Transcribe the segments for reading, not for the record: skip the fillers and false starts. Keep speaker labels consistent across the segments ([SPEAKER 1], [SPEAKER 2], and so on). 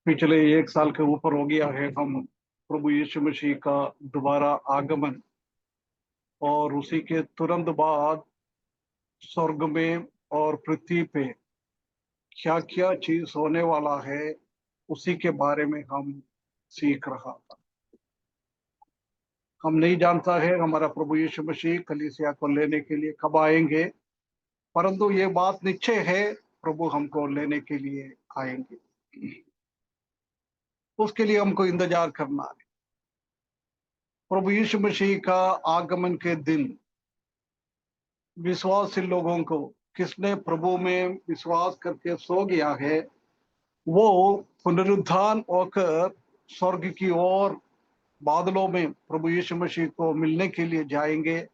[SPEAKER 1] पिछले एक साल के ऊपर हो गया है हम प्रभु यीशु मसीह का दोबारा आगमन और उसी के तुरंत बाद स्वर्ग में और पृथ्वी पे क्या क्या चीज होने वाला है उसी के बारे में हम सीख रहा था। हम नहीं जानता है हमारा प्रभु यीशु मसीह कलीसिया को लेने के लिए कब आएंगे, परंतु ये बात निश्चय है प्रभु हमको लेने के लिए आएंगे। उसके लिए हमको इंतजार करना है। प्रभु यीशु मसीह का आगमन के दिन विश्वासी लोगों को, किसने प्रभु में विश्वास करके सो गया है, वो पुनरुत्थान होकर स्वर्ग की ओर बादलों में प्रभु यीशु मसीह को मिलने के लिए जाएंगे।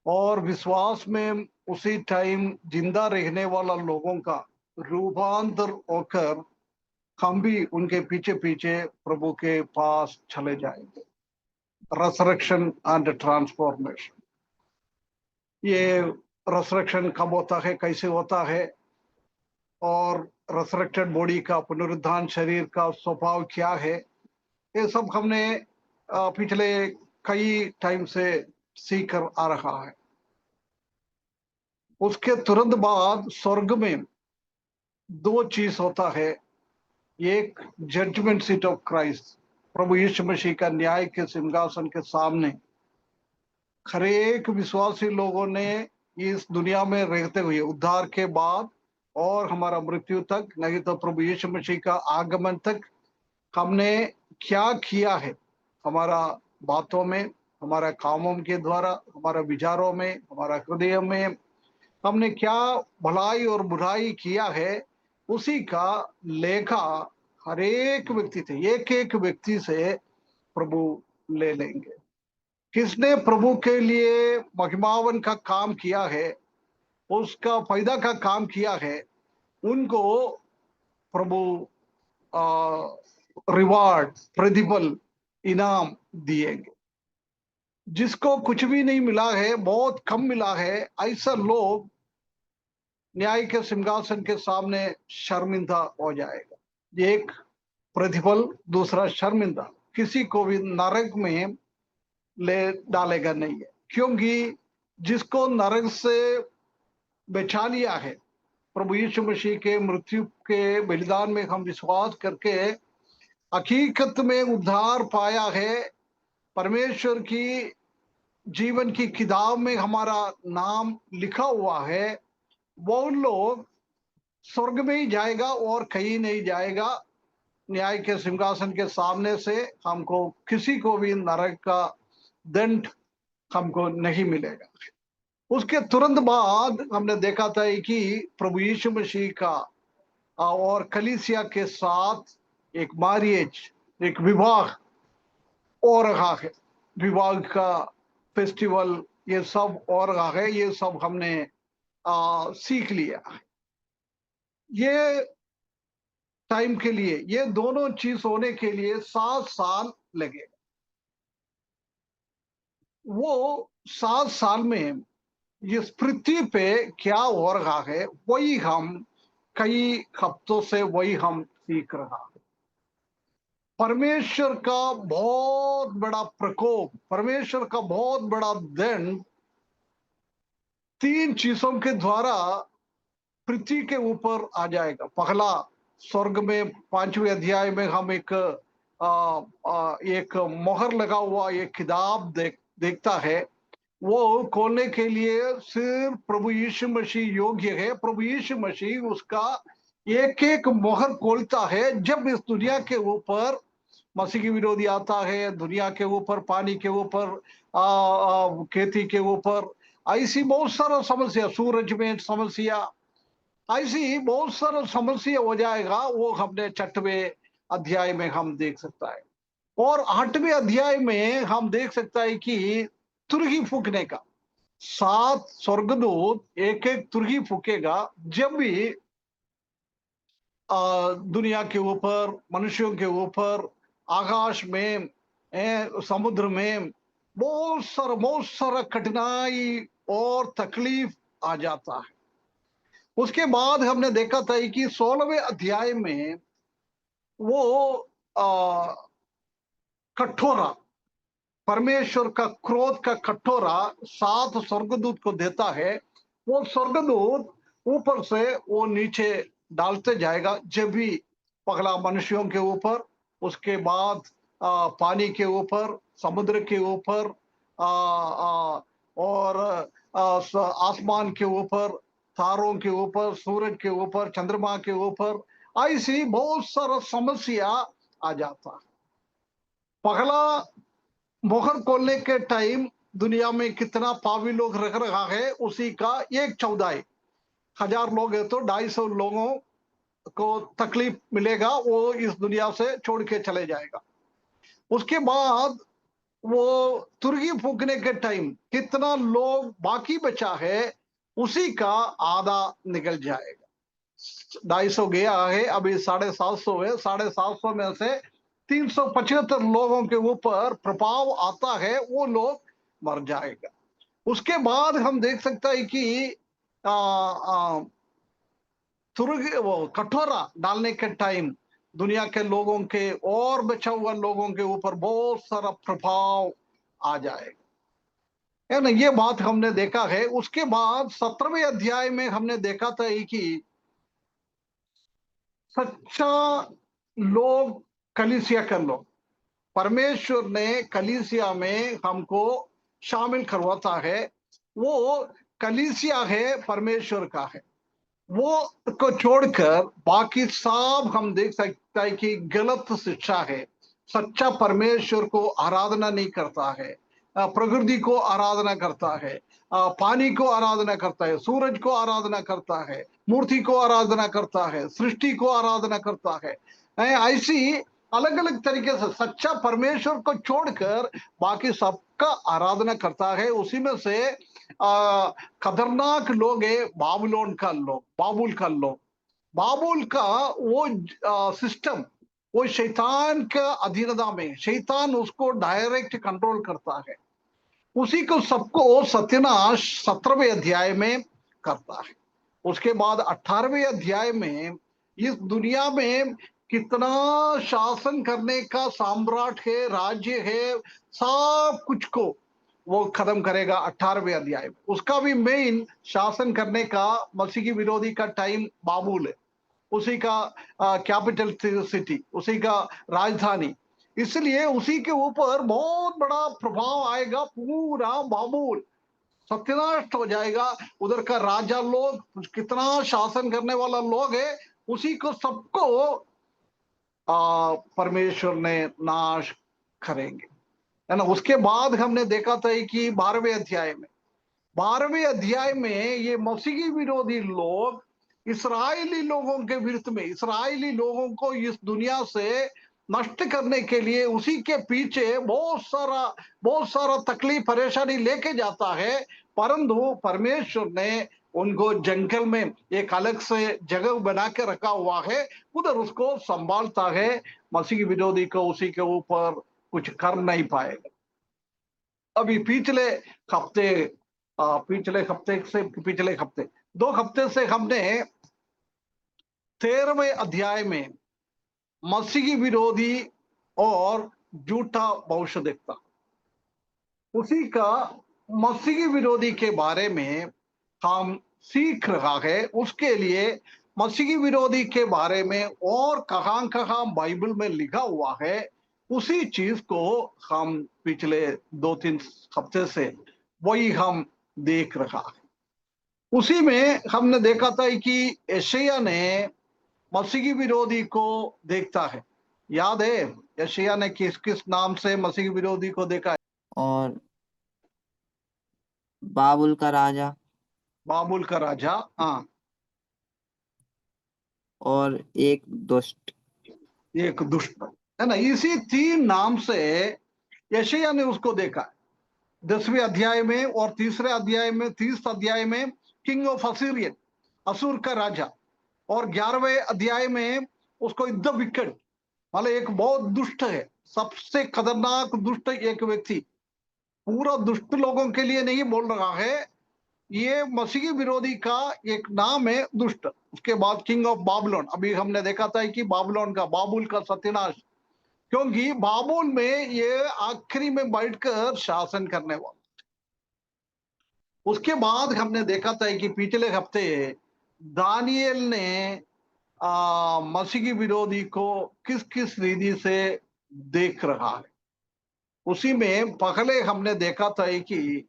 [SPEAKER 1] और विश्वास में उसी टाइम जिंदा रहने वाला लोगों का रूपांतर होकर हम भी उनके पीछे पीछे प्रभु के पास चले जाएंगे। रेसरेक्शन एंड ट्रांसफॉर्मेशन। ये रेसरेक्शन कब होता है, कैसे होता है, और रेसरेक्टेड बॉडी का, पुनरुत्थान शरीर का स्वभाव क्या है, ये सब हमने पिछले कई टाइम से सीख कर आ रहा है। उसके तुरंत बाद स्वर्ग में दो चीज होता है। एक जजमेंट सीट ऑफ क्राइस्ट, प्रभु यीशु मसीह का न्याय के सिंहासन के सामने हर एक विश्वासी लोगों ने इस दुनिया में रहते हुए उद्धार के बाद और हमारा मृत्यु तक, नहीं तो प्रभु यीशु मसीह का आगमन तक हमने क्या किया है, हमारा बातों में, हमारा कामों के द्वारा, हमारा विचारों में, हमारा हृदय में हमने क्या भलाई और बुराई किया है, उसी का लेखा हर एक व्यक्ति से, एक एक व्यक्ति से प्रभु ले लेंगे। किसने प्रभु के लिए महिमावन का काम किया है, उसका फायदा का काम किया है, उनको प्रभु रिवार्ड, प्रतिफल, इनाम दिएंगे। जिसको कुछ भी नहीं मिला है, बहुत कम मिला है, ऐसा लोग न्याय के सिंहासन के सामने शर्मिंदा हो जाएगा। एक प्रतिफल, दूसरा शर्मिंदा। किसी को भी नरक में ले डालेगा नहीं है, क्योंकि जिसको नरक से बचा लिया है, प्रभु यीशु मसीह के मृत्यु के बलिदान में हम विश्वास करके हकीकत में उद्धार पाया है, परमेश्वर की जीवन की किताब में हमारा नाम लिखा हुआ है, वो लोग स्वर्ग में ही जाएगा और कहीं नहीं जाएगा। न्याय के सिंहासन के सामने से हमको किसी को भी नरक का दंड हमको नहीं मिलेगा। उसके तुरंत बाद हमने देखा था कि प्रभु यीशु मसीह का और कलीसिया के साथ एक मैरिज, एक विवाह हो रहा है। विवाह का फेस्टिवल, ये सब हो रहा है, ये सब हमने सीख लिया है। ये टाइम के लिए, ये दोनों चीज होने के लिए 7 साल लगे। वो 7 साल में इस पृथ्वी पे क्या हो रहा है, वही हम कई हफ्तों से वही हम सीख रहा है। परमेश्वर का बहुत बड़ा प्रकोप, परमेश्वर का बहुत बड़ा दंड तीन चीजों के द्वारा पृथ्वी के ऊपर आ जाएगा। पहला, स्वर्ग में 5वें अध्याय में हम एक मोहर लगा हुआ एक किताब देखता है। वो खोलने के लिए सिर्फ प्रभु यीशु मसीह योग्य है। प्रभु यीशु मसीह उसका एक एक मोहर खोलता है। जब इस दुनिया के ऊपर मसीह की विरोधी आता है, दुनिया के ऊपर, पानी के ऊपर, खेती के ऊपर, ऐसी बहुत सारा समस्या, सूरज में समस्या, ऐसी बहुत सारा समस्या हो जाएगा। वो हमने 6वें अध्याय में हम देख सकता है। और 8वें अध्याय में हम देख सकता है कि तुरही फूकने का, 7 स्वर्गदूत एक एक तुरही फूकेगा। जब भी दुनिया के ऊपर, मनुष्यों के ऊपर, आकाश में, समुद्र में बहुत सारा कठिनाई और तकलीफ आ जाता है। उसके बाद हमने देखा था कि 16वें अध्याय में वो आ, कठोरा, परमेश्वर का क्रोध का कटोरा 7 स्वर्गदूत को देता है। वो स्वर्गदूत ऊपर से वो नीचे डालते जाएगा, जब भी पगला मनुष्यों के ऊपर, उसके बाद पानी के ऊपर, समुद्र के ऊपर, आ, आ, और आसमान के ऊपर, तारों के ऊपर, सूरज के ऊपर, चंद्रमा के ऊपर, ऐसी बहुत सारा समस्या आ जाता है। पगला मोहर खोलने के टाइम दुनिया में कितना पावी लोग रख रहा है, उसी का 1/14। 1000 लोग है तो 250 लोगों को तकलीफ मिलेगा, वो इस दुनिया से छोड़ के चले जाएगा। उसके बाद वो तुर्गी फूकने के टाइम कितना लोग बाकी बचा है, उसी का आधा निकल जाएगा। 250 गया है, अभी 750 है। 750 में से 375 लोगों के ऊपर प्रभाव आता है, वो लोग मर जाएगा। उसके बाद हम देख सकते हैं कि आ, आ, तुर्ग वो कटोरा डालने के टाइम दुनिया के लोगों के और बचा हुआ लोगों के ऊपर बहुत सारा प्रभाव आ जाएगा, है ना। ये बात हमने देखा है। उसके बाद 17वें अध्याय में हमने देखा था कि सच्चा लोग, कलीसिया कर लो, परमेश्वर ने कलीसिया में हमको शामिल करवाता है। वो कलीसिया है, परमेश्वर का है। वो को छोड़कर बाकी सब हम देख सकते हैं कि गलत शिक्षा है। सच्चा परमेश्वर को आराधना नहीं करता है, प्रकृति को आराधना करता है, पानी को आराधना करता है, सूरज को आराधना करता है, मूर्ति को आराधना करता है, सृष्टि को आराधना करता है। ऐसी अलग अलग तरीके से सच्चा परमेश्वर को छोड़कर बाकी सबका आराधना करता है। उसी में से खतरनाक लोग है बाबुलोन का लोग, बाबुल का लोग। बाबुल का वो सिस्टम, वो शैतान का अधीनता में, शैतान उसको डायरेक्ट कंट्रोल करता है। उसी को सबको सत्यानाश 17वें अध्याय में करता है। उसके बाद 18वें अध्याय में इस दुनिया में कितना शासन करने का साम्राट है, राज्य है, सब कुछ को वो खत्म करेगा 18वें अध्याय में। उसका भी मेन शासन करने का मसीही विरोधी का टाइम बाबुल है, उसी का कैपिटल सिटी, उसी का राजधानी। इसलिए उसी के ऊपर बहुत बड़ा प्रभाव आएगा। पूरा बाबुल सत्यानाश हो जाएगा। उधर का राजा लोग, कितना शासन करने वाला लोग है, उसी को सबको परमेश्वर ने नाश करेंगे, है ना। उसके बाद हमने देखा था कि 12वें अध्याय में ये मसीही विरोधी लोग इसराइली लोगों के विरुद्ध में, इसराइली लोगों को इस दुनिया से नष्ट करने के लिए उसी के पीछे बहुत सारा तकलीफ परेशानी लेके जाता है। परंतु परमेश्वर ने उनको जंगल में एक अलग से जगह बना के रखा हुआ है, उधर उसको संभालता है। मसीही विरोधी को उसी के ऊपर कुछ कर नहीं पाएगा। अभी हफ्ते पिछले हफ्ते 2 हफ्ते से हमने 13वें अध्याय में मसीही विरोधी और झूठा भविष्यद्वक्ता, उसी का मसीही विरोधी के बारे में हम सीख रहा है। उसके लिए मसीही विरोधी के बारे में और कहां कहां बाइबल में लिखा हुआ है, उसी चीज को हम पिछले 2-3 हफ्ते से वही हम देख रहा है। उसी में हमने देखा था कि यशायाह ने मसीही विरोधी को देखता है। याद है यशायाह ने किस किस नाम से मसीही विरोधी को देखा है?
[SPEAKER 2] और बाबुल का राजा,
[SPEAKER 1] बाबुल का राजा, हाँ,
[SPEAKER 2] और एक दुष्ट।
[SPEAKER 1] एक दुष्ट, है ना। इसी 3 नाम से यशायाह ने उसको देखा है। 10वें अध्याय में और 30 अध्याय में किंग ऑफ असीरियन, असुर का राजा। और 11वें अध्याय में उसको द विकेट, मतलब एक बहुत दुष्ट है, सबसे खतरनाक दुष्ट एक व्यक्ति। पूरा दुष्ट लोगों के लिए नहीं बोल रहा है, ये मसीही विरोधी का एक नाम है, दुष्ट। उसके बाद किंग ऑफ बाबुलोन, अभी हमने देखा था कि बाबुलोन का, बाबुल का सत्यानाश, क्योंकि बाबुल में ये आखिरी में बैठकर शासन करने वाला। उसके बाद हमने देखा था कि पिछले हफ्ते दानियल ने मसीही विरोधी को किस किस रीति से देख रहा है। उसी में पहले हमने देखा था कि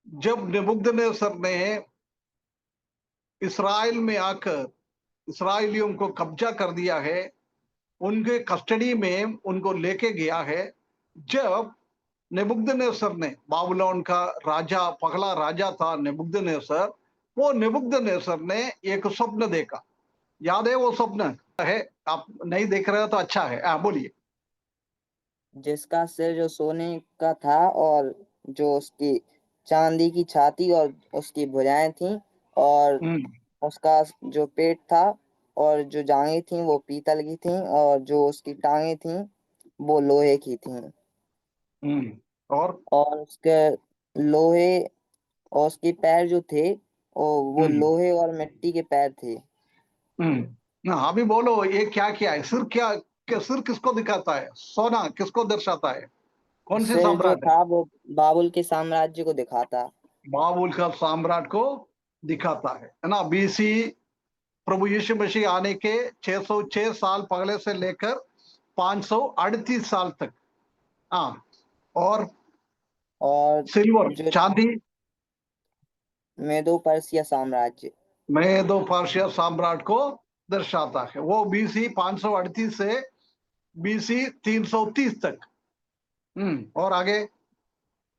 [SPEAKER 1] जब नेबुकदनेस्सर ने इस्राएल में आकर इस्राएलियों को कब्जा कर दिया है, उनके कस्टडी में उनको लेके गया है। जब नेबुकदनेस्सर ने, बाबुलोन का राजा, पहला राजा था नेबुकदनेस्सर, वो नेबुकदनेस्सर ने एक स्वप्न देखा। याद है वो स्वप्न है? आप नहीं देख रहे हो तो अच्छा है, बोलिए।
[SPEAKER 2] जिसका सिर जो सोने का था और जो उसकी चांदी की छाती और उसकी भुजाएं थीं, और उसका जो पेट था और जो जांघें थीं वो पीतल की थीं, और जो उसकी टांगें थीं वो लोहे की थीं।
[SPEAKER 1] और
[SPEAKER 2] उसके लोहे, और उसके पैर जो थे वो लोहे और मिट्टी के पैर थे।
[SPEAKER 1] अभी बोलो, ये क्या किया है? सिर किसको दिखाता है? सोना किसको दर्शाता है? कौन सी
[SPEAKER 2] सिर जो
[SPEAKER 1] सम्राट है?
[SPEAKER 2] था वो बाबुल के साम्राज्य को दिखाता।
[SPEAKER 1] बाबुल का सम्राट को दिखाता है ना। बीसी प्रभु यीशु मसीह आने के 606 साल पहले से लेकर 538 साल तक। हाँ, और
[SPEAKER 2] और
[SPEAKER 1] सिल्वर,
[SPEAKER 2] जो
[SPEAKER 1] चांदी,
[SPEAKER 2] मेदो पर्सिया साम्राज्य।
[SPEAKER 1] मेदो पर्शिया सम्राट को दर्शाता है। वो बीसी 538 से बीसी 330 तक। और आगे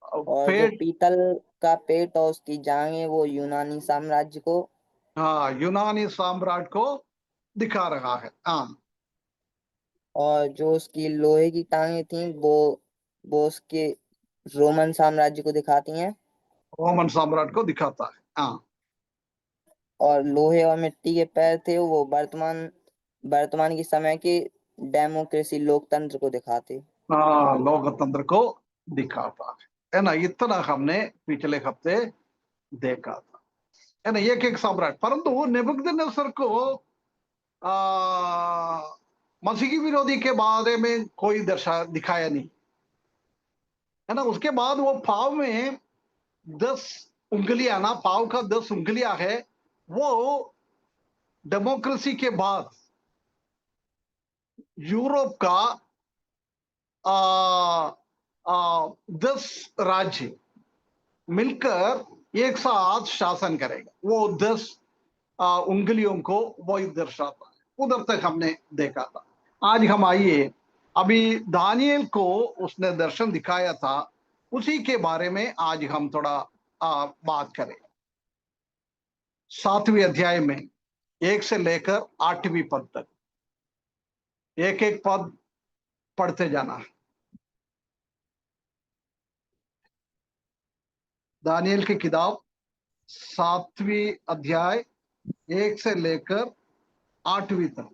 [SPEAKER 2] और जो
[SPEAKER 1] पेट,
[SPEAKER 2] पीतल का पेट और उसकी जांघें वो यूनानी साम्राज्य को।
[SPEAKER 1] हाँ, यूनानी सम्राट को दिखा रहा है। हाँ,
[SPEAKER 2] और जो उसकी लोहे की टांगें थीं वो उसके रोमन साम्राज्य को दिखाती हैं।
[SPEAKER 1] रोमन सम्राट को दिखाता है। हाँ,
[SPEAKER 2] और लोहे और मिट्टी के पैर थे वो वर्तमान के समय के डेमोक्रेसी, लोकतंत्र को दिखाते।
[SPEAKER 1] हाँ, लोकतंत्र को दिखाता है ना। इतना हमने पिछले हफ्ते देखा था, है ना, एक एक सम्राट। परंतु नेबुकदनेस्सर को आ, मसीही विरोधी के बारे में कोई दर्शा दिखाया नहीं, है ना। उसके बाद वो पाव में 10 उंगलियां ना, पाव का 10 उंगलियां है। वो डेमोक्रेसी के बाद यूरोप का आ, 10 राज्य मिलकर एक साथ शासन करेगा। वो 10 उंगलियों को वही दर्शाता है। उधर तक हमने देखा था। आज हम आइए, अभी दानियल को उसने दर्शन दिखाया था, उसी के बारे में आज हम थोड़ा बात करें। 7वें अध्याय में 1 से लेकर 8वीं पद तक एक एक पद पढ़ते जाना है। दानियल की किताब 7वीं अध्याय 1 से लेकर 8वीं तक।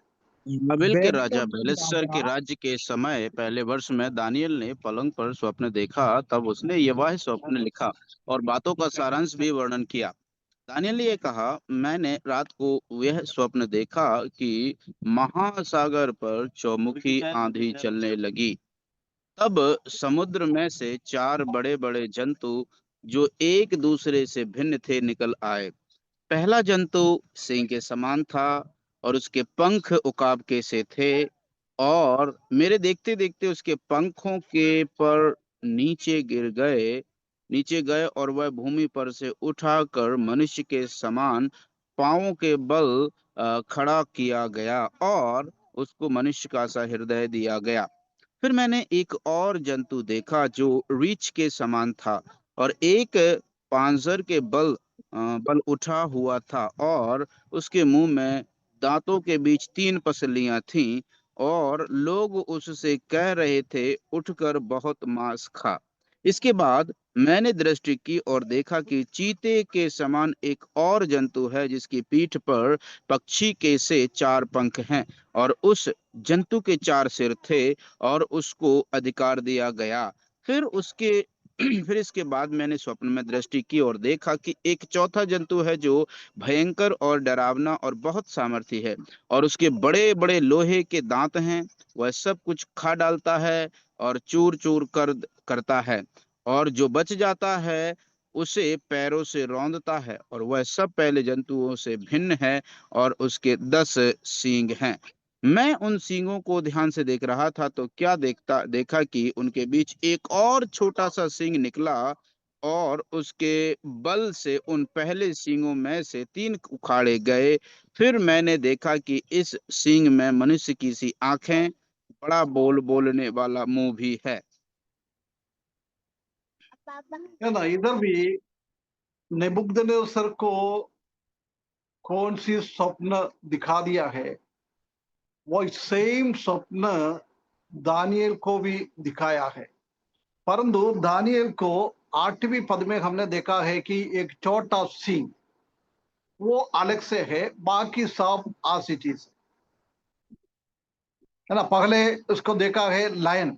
[SPEAKER 3] बाबेल के राजा
[SPEAKER 1] बेलशस्सर
[SPEAKER 3] बेलशस्सर के
[SPEAKER 1] राजा,
[SPEAKER 3] राज्य के समय पहले वर्ष में दानियल ने पलंग पर स्वप्न देखा। तब उसने यह स्वप्न लिखा और बातों का सारांश भी वर्णन किया। दानियल ने कहा, मैंने रात को यह स्वप्न देखा कि महासागर पर चौमुखी आंधी चलने लगी। तब समुद्र में से 4 बड़े बड़े जंतु जो एक दूसरे से भिन्न थे निकल आए। पहला जंतु सिंह के समान था और उसके पंख उकाब के से थे, और मेरे देखते देखते उसके पंखों के पर नीचे नीचे गए और वह भूमि पर से उठाकर मनुष्य के समान पांवों के बल खड़ा किया गया, और उसको मनुष्य का सा हृदय दिया गया। फिर मैंने एक और जंतु देखा जो रीछ के समान था और एक पांजर के बल उठा हुआ था, और उसके मुंह में दांतों के बीच 3 पसलियां थीं, और लोग उससे कह रहे थे, उठकर बहुत मांस खा। इसके बाद मैंने दृष्टि की और देखा कि चीते के समान एक और जंतु है जिसकी पीठ पर पक्षी के से 4 पंख हैं, और उस जंतु के 4 सिर थे और उसको अधिकार दिया गया। फिर उसके फिर इसके बाद मैंने स्वप्न में दृष्टि की और देखा कि एक चौथा जंतु है जो भयंकर और डरावना और बहुत सामर्थी है, और उसके बड़े बड़े लोहे के दांत हैं। वह सब कुछ खा डालता है और चूर चूर करता है, और जो बच जाता है उसे पैरों से रौंदता है। और वह सब पहले जंतुओं से भिन्न है, और उसके 10 सींग हैं। मैं उन सींगों को ध्यान से देख रहा था, तो क्या देखा कि उनके बीच एक और छोटा सा सींग निकला, और उसके बल से उन पहले सींगों में से 3 उखाड़े गए। फिर मैंने देखा कि इस सींग में मनुष्य की सी आंखें, बड़ा बोलने वाला मुंह भी है।
[SPEAKER 1] है ना, इधर भी नेबुकदनेस्सर को कौन सी स्वप्न दिखा दिया है, वो सेम स्वप्न दानियल को भी दिखाया है। परंतु दानियल को 8वीं पद में हमने देखा है कि एक छोटा सिंह वो अलग से है, बाकी सब आसी चीज है ना। पहले उसको देखा है लायन,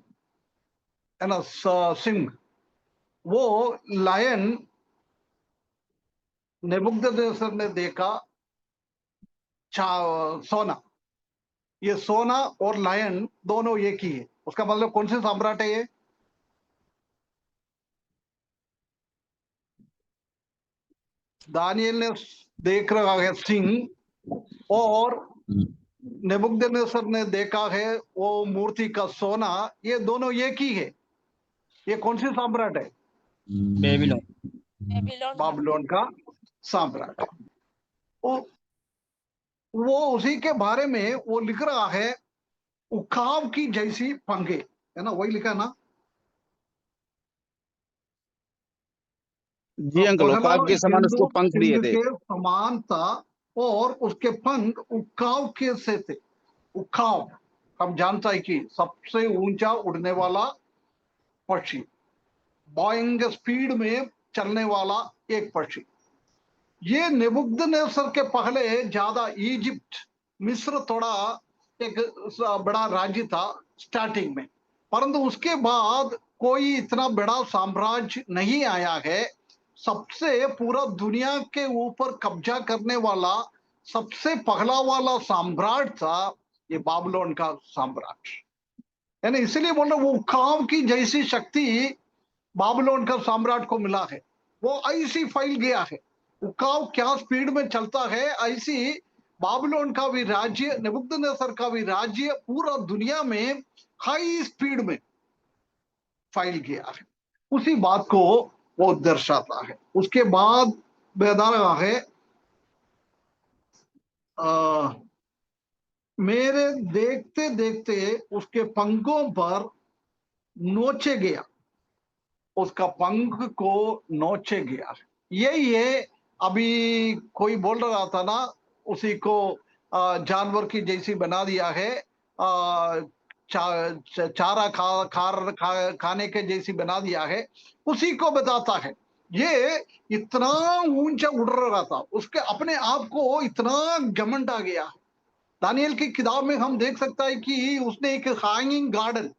[SPEAKER 1] है ना, सिंह। वो लायन नेबुकदनेस्सर ने देखा सोना। ये सोना और लायन दोनों एक ही है। उसका मतलब कौन से सम्राट है ये? दानियल ने देख रहा है सिंह, और नेबुकदनेस्सर ने देखा है वो मूर्ति का सोना। ये दोनों एक ही है। ये कौन सी सम्राट है?
[SPEAKER 4] बेबीलोन।
[SPEAKER 1] बाबिलोन का सम्राट। वो उसी के बारे में वो लिख रहा है, उखाव की जैसी पंखे, है ना, वही लिखा ना।
[SPEAKER 3] जी अंकल,
[SPEAKER 1] पहला
[SPEAKER 3] उकाब के समान उसको
[SPEAKER 1] जंतु
[SPEAKER 3] पंख
[SPEAKER 1] सिंह
[SPEAKER 3] दिए थे।
[SPEAKER 1] के समान था, और उसके पंख उखाव के से थे। उखाव हम जानता है कि सबसे ऊंचा उड़ने वाला पक्षी, बॉइंग स्पीड में चलने वाला एक पक्षी। ये नेबुकदनेस्सर के पहले ज्यादा इजिप्ट, मिस्र थोड़ा एक बड़ा राज्य था स्टार्टिंग में, परंतु उसके बाद कोई इतना बड़ा साम्राज्य नहीं आया है। सबसे पूरा दुनिया के ऊपर कब्जा करने वाला सबसे पहला वाला सम्राट था ये बाबिलोन का सम्राट, है ना। इसलिए बोल रहे वो काम की जैसी शक्ति बाबिलोन का सम्राट को मिला है। वो ऐसी फैल गया है, उकाव क्या स्पीड में चलता है, ऐसी बाबिलोन का भी राज्य, नेबुकदनेस्सर का भी राज्य पूरा दुनिया में हाई स्पीड में फैल गया है। उसी बात को वो दर्शाता है। उसके बाद बता रहा है मेरे देखते देखते उसके पंखों पर नोचे गया, उसका पंख को नोचे गया। यही है। अभी कोई बोल रहा था ना, उसी को जानवर की जैसी बना दिया है, चारा खाने के जैसी बना दिया है। उसी को बताता है। ये इतना ऊंचा उड़ रहा था, उसके अपने आप को इतना घमंड आ गया। दानियल की किताब में हम देख सकता है कि उसने एक हैंगिंग गार्डन,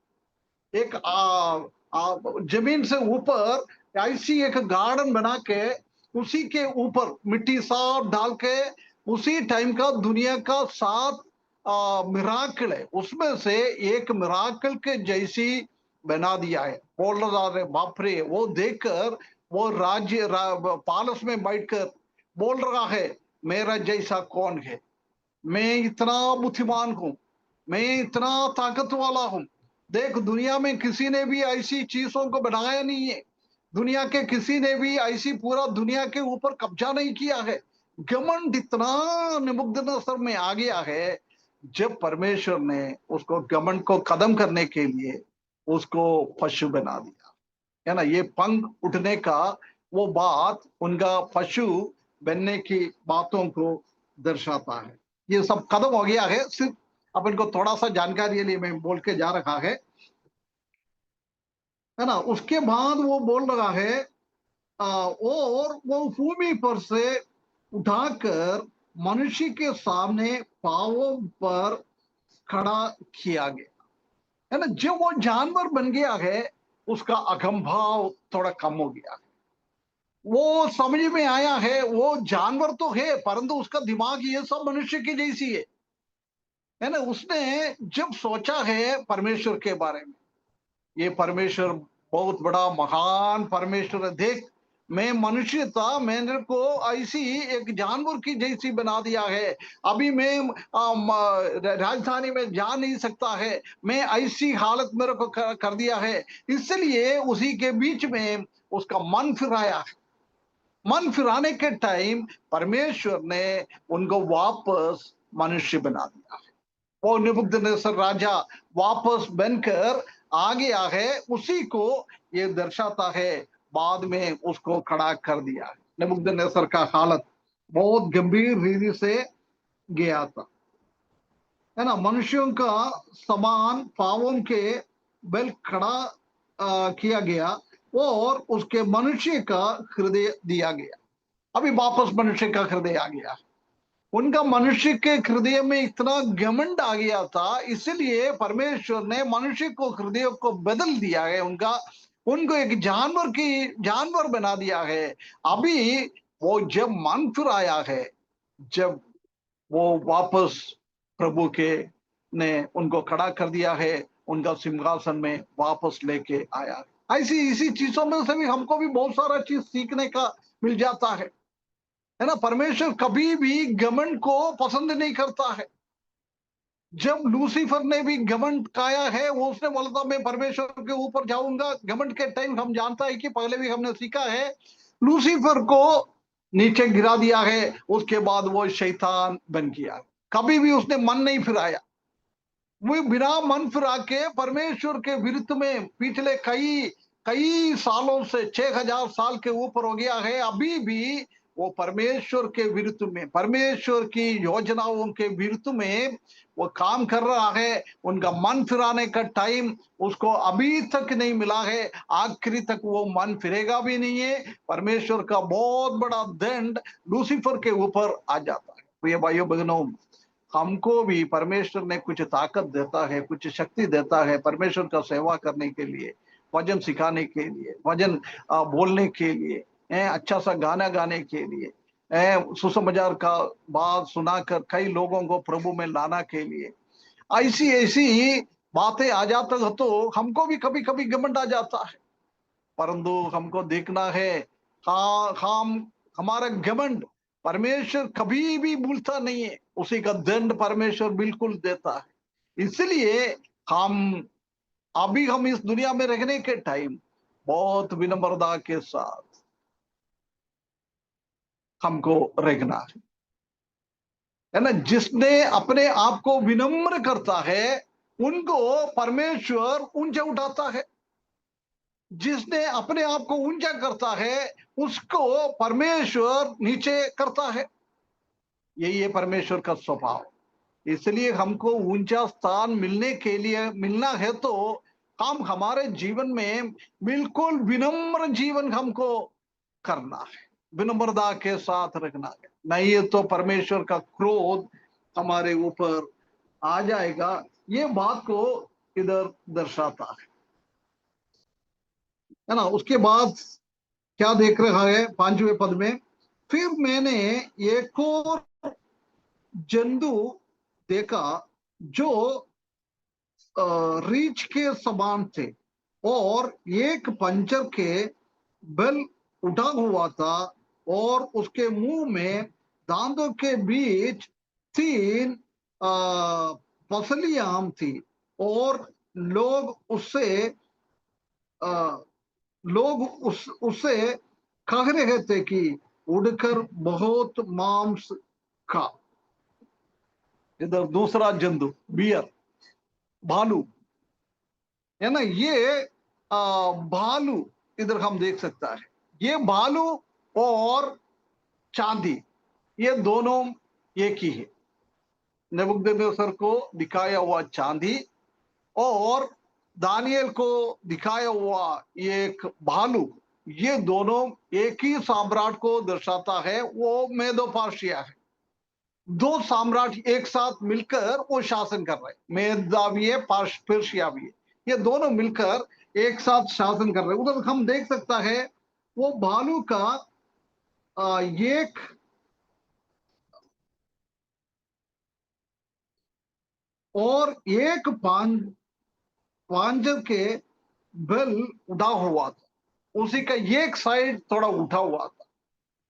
[SPEAKER 1] एक जमीन से ऊपर ऐसी एक गार्डन बना के, उसी के ऊपर मिट्टी सब डाल के, उसी टाइम का दुनिया का 7 मिराकल है, उसमें से एक मिराकल के जैसी बना दिया है। बोल रहा है बाप रे। वो देखकर वो पालस में बैठकर बोल रहा है, मेरा जैसा कौन है? मैं इतना बुद्धिमान हूं, मैं इतना ताकत वाला हूं। देख, दुनिया में किसी ने भी ऐसी चीजों को बनाया नहीं है। दुनिया के किसी ने भी ऐसी पूरा दुनिया के ऊपर कब्जा नहीं किया है। घमंड इतना नेबुकदनेस्सर में आ गया है, जब परमेश्वर ने उसको घमंड को खत्म करने के लिए उसको पशु बना दिया, है ना। ये पंख उठने का वो बात उनका पशु बनने की बातों को दर्शाता है। ये सब खत्म हो गया है, सिर्फ अपन को थोड़ा सा जानकारी के लिए मैं बोल के जा रखा है ना। उसके बाद वो बोल रहा है और वो भूमि पर से उठाकर मनुष्य के सामने पांवों पर खड़ा किया गया, है ना। जब वो जानवर बन गया है, उसका अहम भाव थोड़ा कम हो गया। वो समझ में आया है वो जानवर तो है परंतु उसका दिमाग ये सब मनुष्य की जैसी है ना। उसने जब सोचा है परमेश्वर के बारे में, ये परमेश्वर बहुत बड़ा महान परमेश्वर है, देख मैं मनुष्य था, मैंने को ऐसी एक जानवर की जैसी बना दिया है, अभी मैं राजधानी में जा नहीं सकता है, मैं ऐसी हालत मेरे को कर दिया है। इसलिए उसी के बीच में उसका मन फिराया है। मन फिराने के टाइम परमेश्वर ने उनको वापस मनुष्य बना दिया है। वो नबूकदनेस्सर राजा वापस बनकर आ गया है, उसी को ये दर्शाता है। बाद में उसको खड़ा कर दिया है। नबूकदनेस्सर का हालत बहुत गंभीर रीति से गया था, है ना। मनुष्यों का समान पावों के बल खड़ा किया गया और उसके मनुष्य का हृदय दिया गया। अभी वापस मनुष्य का हृदय आ गया। उनका मनुष्य के हृदय में इतना घमंड आ गया था, इसलिए परमेश्वर ने मनुष्य को हृदय को बदल दिया है। उनको एक जानवर बना दिया है। अभी वो जब मन फिराया है, जब वो वापस प्रभु के ने उनको खड़ा कर दिया है, उनका सिंहासन में वापस लेके आया। ऐसी इसी चीजों में से भी हमको भी बहुत सारा चीज सीखने का मिल जाता है ना। परमेश्वर कभी भी घमंड को पसंद नहीं करता है। जब लूसीफर ने भी घमंड काया है, वो उसने बोला था मैं परमेश्वर के ऊपर जाऊंगा। घमंड के टाइम हम जानता है कि पहले भी हमने सीखा है, लूसीफर को नीचे गिरा दिया है, उसके बाद वो शैतान बन गया। कभी भी उसने मन नहीं फिराया। वो बिना मन फिरा के परमेश्वर के विरुद्ध में पिछले कई कई सालों से 6000 साल के ऊपर हो गया है, अभी भी वो परमेश्वर के विरुद्ध में, परमेश्वर की योजनाओं के विरुद्ध में वो काम कर रहा है। उनका मन फिराने का टाइम उसको अभी तक नहीं मिला है, आखिरी तक वो मन फिरेगा भी नहीं है। परमेश्वर का बहुत बड़ा दंड लूसीफर के ऊपर आ जाता है। प्रिय भाइयों बहनों, हमको भी परमेश्वर ने कुछ ताकत देता है, कुछ शक्ति देता है परमेश्वर का सेवा करने के लिए, वचन सिखाने के लिए, वचन बोलने के लिए, अच्छा सा गाना गाने के लिए, सुसमाचार का बात सुनाकर कई लोगों को प्रभु में लाना के लिए। ऐसी ऐसी बातें आ जाता है तो हमको भी कभी कभी घमंड आ जाता है, परंतु हमको देखना है हाँ हम हमारा घमंड परमेश्वर कभी भी भूलता नहीं है, उसी का दंड परमेश्वर बिल्कुल देता है। इसलिए हम अभी हम इस दुनिया में रहने के टाइम बहुत विनम्रता के साथ हमको रहना है ना। जिसने अपने आप को विनम्र करता है उनको परमेश्वर ऊंचा उठाता है, जिसने अपने आप को ऊंचा करता है उसको परमेश्वर नीचे करता है। यही है परमेश्वर का स्वभाव। इसलिए हमको ऊंचा स्थान मिलने के लिए मिलना है तो हम हमारे जीवन में बिल्कुल विनम्र जीवन हमको करना है, विनम्रता के साथ रखना है। नहीं तो परमेश्वर का क्रोध हमारे ऊपर आ जाएगा। ये बात को इधर दर्शाता है ना। उसके बाद क्या देख रहा है 5वें पद में, फिर मैंने एक और जंतु देखा जो रीछ के समान थे और एक पंजर के बल उठा हुआ था और उसके मुंह में दांतों के बीच 3 पसलियां थी और लोग उससे आ, लोग उससे कह रहे थे कि उड़कर बहुत मांस खा। इधर दूसरा जंतु बियर, भालू, है ना। ये भालू इधर हम देख सकता है। ये भालू और चांदी ये दोनों एक ही है। नबूकदनेस्सर को दिखाया हुआ चांदी और दानियल को दिखाया हुआ एक भालू, ये दोनों एक ही सम्राट को दर्शाता है, वो मेदो पर्शिया है। 2 सम्राट एक साथ मिलकर वो शासन कर रहे हैं, मेदा भी है पर्शिया भी है। ये दोनों मिलकर एक साथ शासन कर रहे। उधर हम देख सकता है वो भालू का एक और एक पांजर के बेल उठा हुआ था, उसी का एक साइड थोड़ा उठा हुआ था।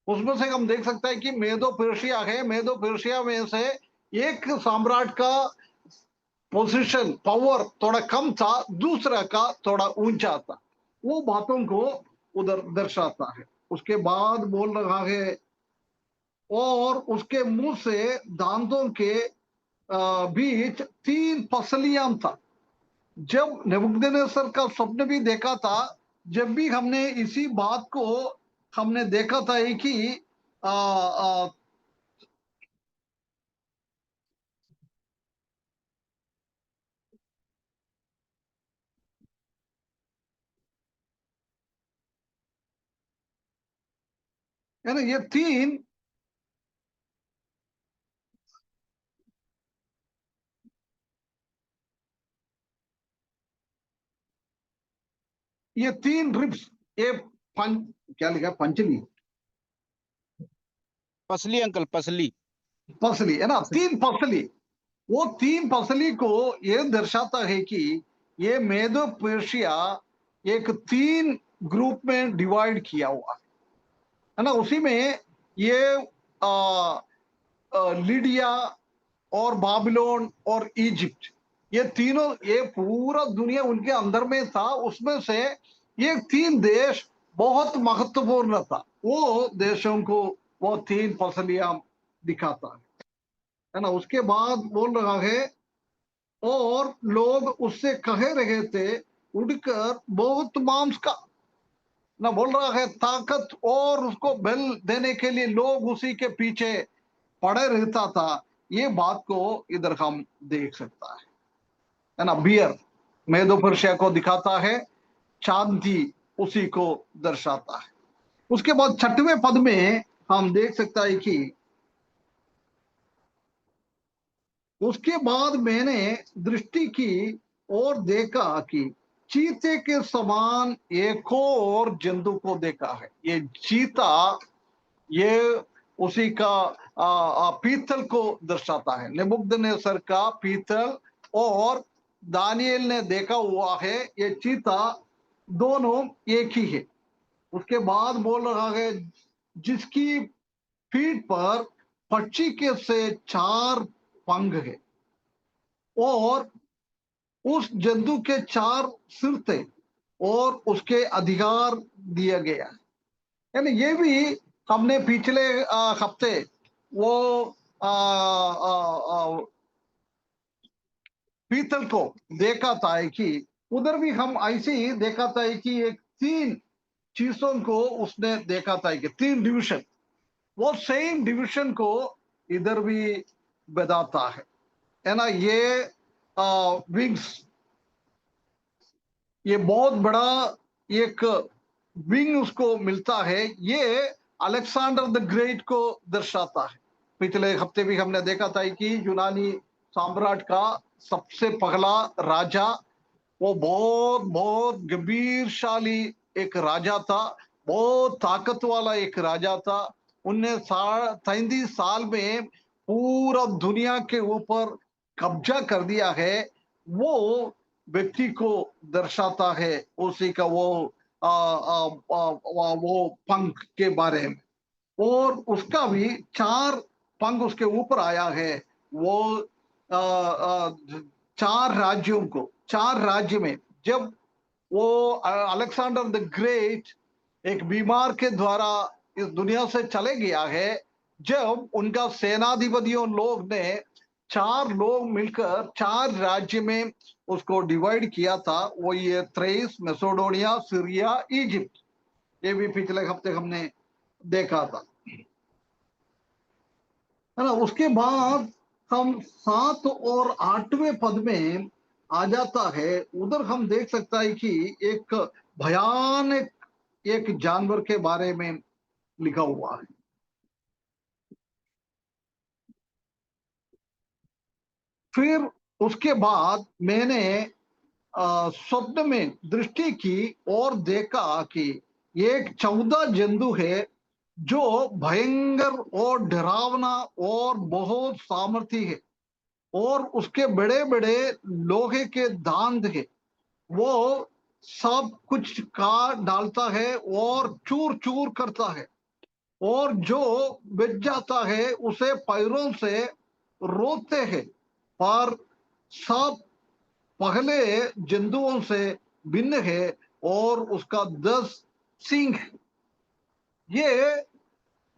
[SPEAKER 1] उसमें से हम देख सकते हैं कि मेदो पर्शिया है, मेदो पर्शिया में से एक सम्राट का पोजीशन पावर थोड़ा कम था, दूसरा का थोड़ा ऊंचा था। वो बातों को उधर दर्शाता है। उसके बाद बोल रहा है, और उसके मुंह से दांतों के बीच 3 पसलियां था। जब नेबुकदनेस्सर का स्वप्न भी देखा था, जब भी हमने इसी बात को हमने देखा था कि आ, आ, है ना, ये तीन रिप्स, ये क्या लिखा है? पंचली,
[SPEAKER 3] पसली अंकल, पसली।
[SPEAKER 1] पसली है ना, 3 पसली। वो 3 पसली को ये दर्शाता है कि ये मेदो पर्शिया एक 3 ग्रुप में डिवाइड किया हुआ है ना। उसी में ये आ, लीडिया और बाबिलोन और इजिप्ट, ये तीनों, ये पूरा दुनिया उनके अंदर में था। उसमें से ये 3 देश बहुत महत्वपूर्ण था। वो देशों को वो 3 फसलियां दिखाता है ना। उसके बाद बोल रहा है, और लोग उससे कह रहे थे, उड़कर बहुत मांस का ना, बोल रहा है ताकत, और उसको बल देने के लिए लोग उसी के पीछे पड़े रहता था। ये बात को इधर हम देख सकता है ना। बियर मेदो पर्शिया को दिखाता है, चांदी उसी को दर्शाता है। उसके बाद 6वें पद में हम देख सकता है कि उसके बाद मैंने दृष्टि की और देखा कि चीते के समान एक और जंतु को देखा है। ये चीता, ये उसी का पीतल को दर्शाता है। नेबुकदनेस्सर का पीतल, और दानियेल ने देखा हुआ है ये चीता, दोनों एक ही है। उसके बाद बोल रहा है, जिसकी पीठ पर पक्षी के से 4 पंख है, और उस जंतु के 4 सिर थे, और उसके अधिकार दिया गया। यानी ये भी हमने पिछले हफ्ते वो आ, आ, आ, पीतल को देखा था कि उधर भी हम ऐसे ही देखा था कि एक 3 चीजों को उसने देखा था कि 3 डिवीजन, वो सेम डिवीजन को इधर भी बताता है ना। ये विंग्स, ये बहुत बड़ा एक विंग उसको मिलता है। ये अलेक्जेंडर द ग्रेट को दर्शाता है। पिछले हफ्ते भी हमने देखा था कि यूनानी सम्राट का सबसे पहला राजा, वो बहुत बहुत गंभीरशाली एक राजा था, बहुत ताकत वाला एक राजा था। उनने 33 साल में पूरा दुनिया के ऊपर कब्जा कर दिया है। वो व्यक्ति को दर्शाता है, उसी का वो पंख के बारे में। और उसका भी 4 पंख उसके ऊपर आया है। वो आ, आ, 4 राज्यों को, 4 राज्य में जब वो अलेक्जेंडर द ग्रेट एक बीमार के द्वारा इस दुनिया से चले गया है, जब उनका सेनाधिपतियों लोग ने 4 लोग मिलकर 4 राज्य में उसको डिवाइड किया था। वो ये थ्रेस, मैसेडोनिया, सीरिया, इजिप्ट, ये भी पिछले हफ्ते हमने देखा था, है ना। उसके बाद हम 7 और 8वें पद में आ जाता है। उधर हम देख सकता है कि एक भयानक एक जानवर के बारे में लिखा हुआ है। फिर उसके बाद मैंने स्वप्न में दृष्टि की और देखा कि एक 14 जंतु है जो भयंकर और डरावना और बहुत सामर्थ्य है, और उसके बड़े बड़े लोहे के दांत है। वो सब कुछ काट डालता है और चूर चूर करता है, और जो बच जाता है उसे पैरों से रोते हैं, पर सब पहले जंतुओं से भिन्न है और उसका 10 सींग है। ये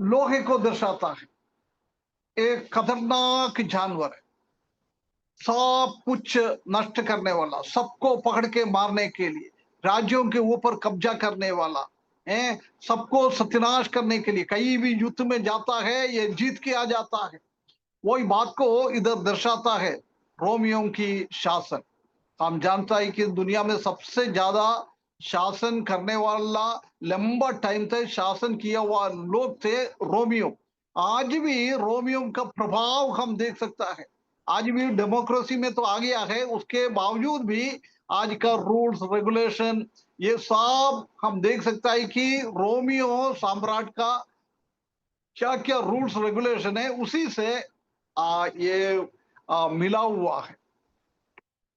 [SPEAKER 1] लोहे को दर्शाता है, एक खतरनाक जानवर है, सब कुछ नष्ट करने वाला, सबको पकड़ के मारने के लिए, राज्यों के ऊपर कब्जा करने वाला है, सबको सत्यानाश करने के लिए कहीं भी युद्ध में जाता है, ये जीत के आ जाता है। वही बात को इधर दर्शाता है रोमियो की शासन। हम जानता है कि दुनिया में सबसे ज्यादा शासन करने वाला, लंबा टाइम तक शासन किया हुआ लोग थे रोमियो। आज भी रोमियो का प्रभाव हम देख सकता है। आज भी डेमोक्रेसी में तो आ गया है, उसके बावजूद भी आज का रूल्स रेगुलेशन ये सब हम देख सकता है कि रोमियो सम्राट का क्या क्या रूल्स रेगुलेशन है उसी से ये मिला हुआ है।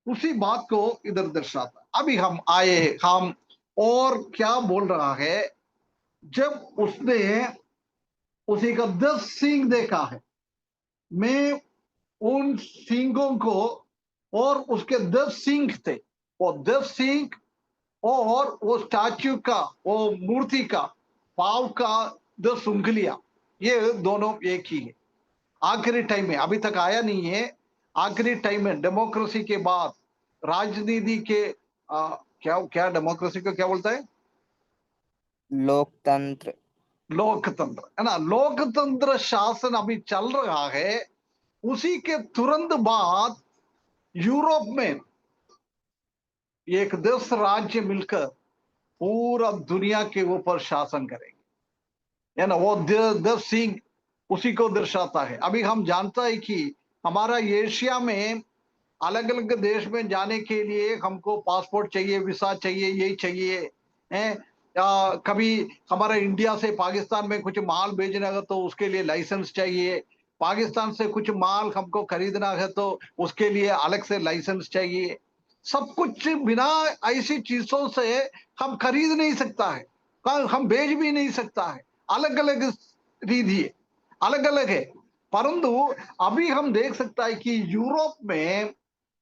[SPEAKER 1] उसी बात को इधर दर्शाता। अभी हम आए, हम और क्या बोल रहा है, जब उसने उसी का 10 सींग देखा है, मैं उन सींगों को, और उसके 10 सींग थे, वो 10 सींग और वो स्टैच्यू का, वो मूर्ति का पाव का 10 उंगलियां, ये दोनों एक ही है। आखिरी टाइम में, अभी तक आया नहीं है, आखिरी टाइम में डेमोक्रेसी के बाद राजनीति के क्या क्या डेमोक्रेसी को क्या बोलता है?
[SPEAKER 2] लोकतंत्र।
[SPEAKER 1] लोकतंत्र है ना, लोकतंत्र शासन अभी चल रहा है। उसी के तुरंत बाद यूरोप में एक 10 राज्य मिलकर पूरा दुनिया के ऊपर शासन करेंगे, है ना। वो 10 सिंह उसी को दर्शाता है। अभी हम जानता है कि हमारा एशिया में अलग अलग देश में जाने के लिए हमको पासपोर्ट चाहिए, विसा चाहिए, यही चाहिए है। कभी हमारा इंडिया से पाकिस्तान में कुछ माल भेजना है तो उसके लिए लाइसेंस चाहिए, पाकिस्तान से कुछ माल हमको खरीदना है तो उसके लिए अलग से लाइसेंस चाहिए। सब कुछ बिना ऐसी चीजों से हम खरीद नहीं सकता है, हम भेज भी नहीं सकता है। अलग अलग रीति है, अलग अलग है। परंतु अभी हम देख सकता है कि यूरोप में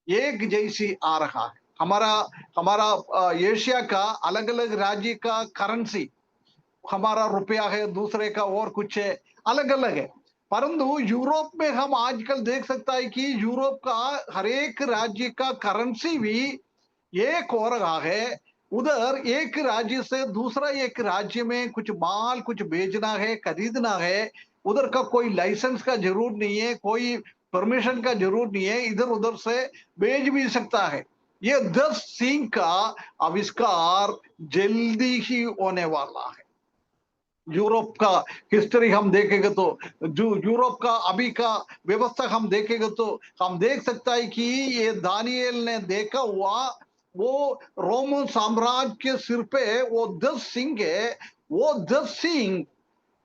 [SPEAKER 1] एक जैसी आ रहा है। हमारा हमारा एशिया का अलग अलग राज्य का करेंसी, हमारा रुपया है, दूसरे का और कुछ है, अलग अलग है। परंतु यूरोप में हम आजकल देख सकता है कि यूरोप का हर एक राज्य का करेंसी भी एक हो रहा है। उधर एक राज्य से दूसरा एक राज्य में कुछ माल कुछ बेचना है, खरीदना है, उधर का कोई लाइसेंस का जरूरत नहीं है, कोई परमिशन का जरूरत नहीं है, इधर उधर से बेच भी सकता है। ये 10 सिंह का आविष्कार जल्दी ही होने वाला है। यूरोप का हिस्ट्री हम देखेंगे तो, जो यूरोप का अभी का व्यवस्था हम देखेंगे तो हम देख सकता है कि ये दानिएल ने देखा हुआ वो रोमन साम्राज्य के सिर पे वो 10 सिंह है। वो 10 सिंह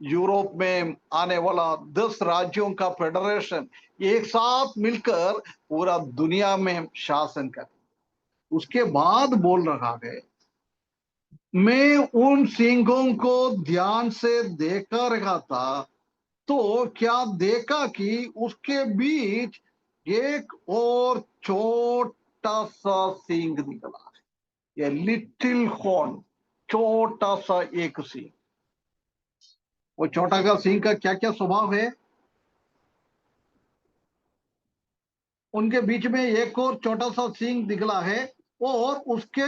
[SPEAKER 1] यूरोप में आने वाला 10 राज्यों का फेडरेशन एक साथ मिलकर पूरा दुनिया में शासन कर। उसके बाद बोल रहा है, मैं उन सिंहों को ध्यान से देखा रहा था, तो क्या देखा कि उसके बीच एक और छोटा सा सिंह निकला है, ये लिटिल हॉर्न, छोटा सा एक सिंह। वो छोटा का सिंह का क्या क्या स्वभाव है? उनके बीच में एक और छोटा सा सिंह निकला है, और उसके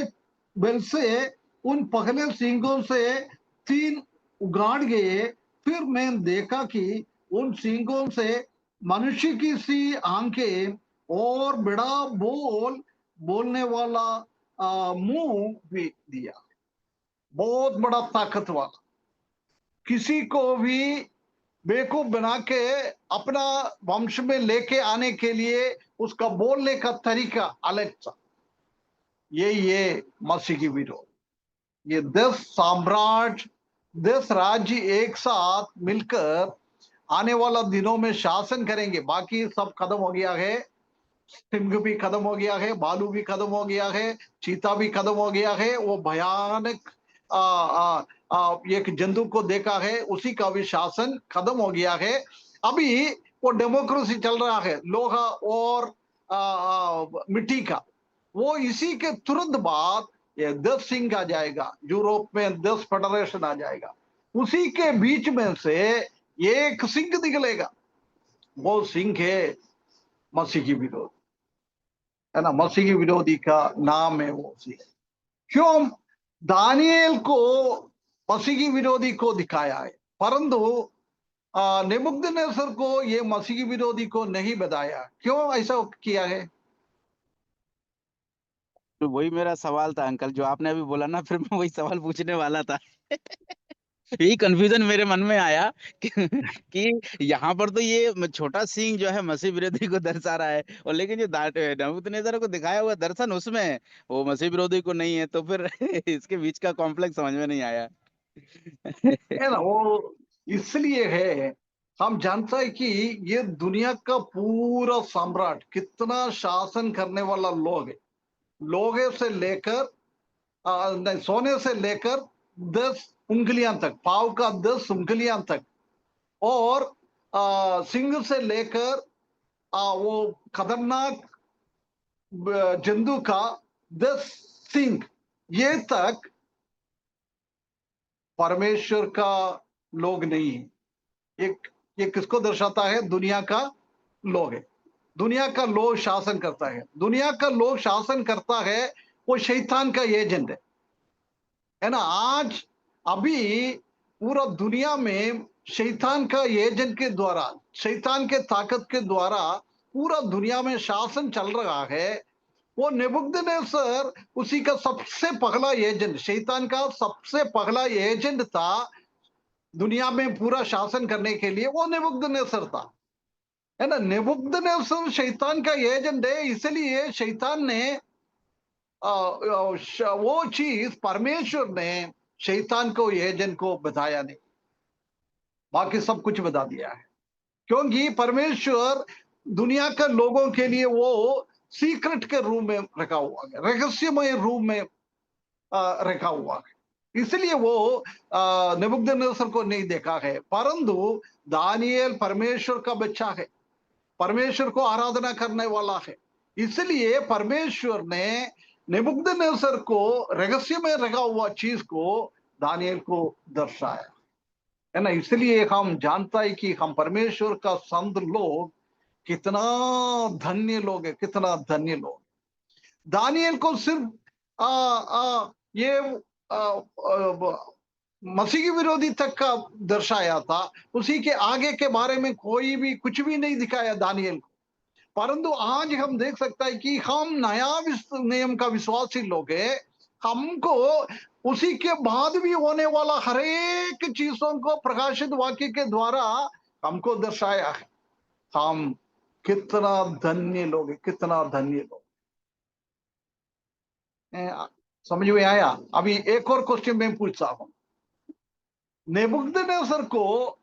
[SPEAKER 1] बल से उन पहले सिंहों से 3 उगाड़ गए। फिर मैं देखा कि उन सिंहों से मनुष्य की सी आंखें और बड़ा बोलने वाला मुंह भी दिया, बहुत बड़ा ताकत वाला, किसी को भी बेवकूफ बना के अपना वंश में लेके आने के लिए उसका बोलने का तरीका अलग था। ये मसीह की विरोध, ये 10 साम्राज्य 10 राज्य एक साथ मिलकर आने वाला दिनों में शासन करेंगे। बाकी सब खत्म हो गया है, सिंह भी खत्म हो गया है, भालू भी खत्म हो गया है, चीता भी खत्म हो गया है। वो भयानक आ, आ, एक जंतु को देखा है, उसी का भी शासन खत्म हो गया है। अभी वो डेमोक्रेसी चल रहा है, लोहा और मिट्टी का। वो इसी के तुरंत बाद ये 10 सिंह आ जाएगा, यूरोप में 10 फेडरेशन आ जाएगा। उसी के बीच में से एक सिंह निकलेगा, वो सिंह है मसीह की विरोध, है ना। मसीह की विरोधी का नाम है वो सिंह। क्यों दानिएल को मसीह की विरोधी को दिखाया है, परंतु नेबुकदनेस्सर को ये मसीह की विरोधी को नहीं बताया? क्यों ऐसा किया है?
[SPEAKER 3] तो वही मेरा सवाल था अंकल, जो आपने अभी बोला ना, फिर मैं वही सवाल पूछने वाला था। यही कंफ्यूजन मेरे मन में आया कि यहाँ पर तो ये छोटा सिंह जो है मसीह विरोधी को दर्शा रहा है, और लेकिन जो नबूकदनेस्सर को दिखाया हुआ दर्शन उसमें वो मसीह विरोधी को नहीं है, तो फिर इसके बीच का कॉम्प्लेक्स समझ में नहीं आया।
[SPEAKER 1] है ना, वो इसलिए है। हम जानता है कि ये दुनिया का पूरा सम्राट, कितना शासन करने वाला लोग है। लोहे से लेकर नहीं, सोने से लेकर 10 उंगलियां तक, पाव का 10 उंगलियां तक, और सिंह से लेकर वो खतरनाक जंतु का 10 सिंह, ये तक परमेश्वर का लोग नहीं है। एक ये किसको दर्शाता है? दुनिया का लोग है। दुनिया का लोग शासन करता है, दुनिया का लोग शासन करता है, वो शैतान का एजेंट है ना। आज अभी पूरा दुनिया में शैतान का एजेंट के द्वारा, शैतान के ताकत के द्वारा पूरा दुनिया में शासन चल रहा है। वो नेबुकदनेस्सर उसी का सबसे पहला एजेंट, शैतान का सबसे पहला एजेंट था दुनिया में पूरा शासन करने के लिए। वो नेबुकदनेस्सर था, है ना। नेबुकदनेस्सर शैतान का एजेंट है, इसलिए शैतान ने वो चीज परमेश्वर ने शैतान को एजेंट को बताया नहीं, बाकी सब कुछ बता दिया है। क्योंकि परमेश्वर दुनिया के लोगों के लिए वो सीक्रेट के रूप में रखा हुआ है, रहस्यमय रूप में रखा हुआ है। इसलिए वो नेबुकदनेस्सर को नहीं देखा है। परंतु दानिएल परमेश्वर का बच्चा है, परमेश्वर को आराधना करने वाला है, इसलिए परमेश्वर ने नेबुकदनेस्सर को रहस्य में रखा हुआ चीज को दानिएल को दर्शाया, है ना। इसलिए हम जानता है कि हम परमेश्वर का संत लोग कितना धन्य लोग है, कितना धन्य लोग। दानिएल को सिर्फ आ, आ, ये आ, आ, मसीह की विरोधी तक का दर्शाया था, उसी के आगे के बारे में कोई भी कुछ भी नहीं दिखाया दानिएल को। परंतु आज हम देख सकता है कि हम नया नियम का विश्वासी लोग है, हमको उसी के बाद भी होने वाला हर एक चीजों को प्रकाशित वाक्य के द्वारा हमको दर्शाया है। हम कितना धन्य लोग है, कितना धन्य लोग। समझ में आया? अभी एक और क्वेश्चन मैं पूछता हूं। नेबुकदनेस्सर को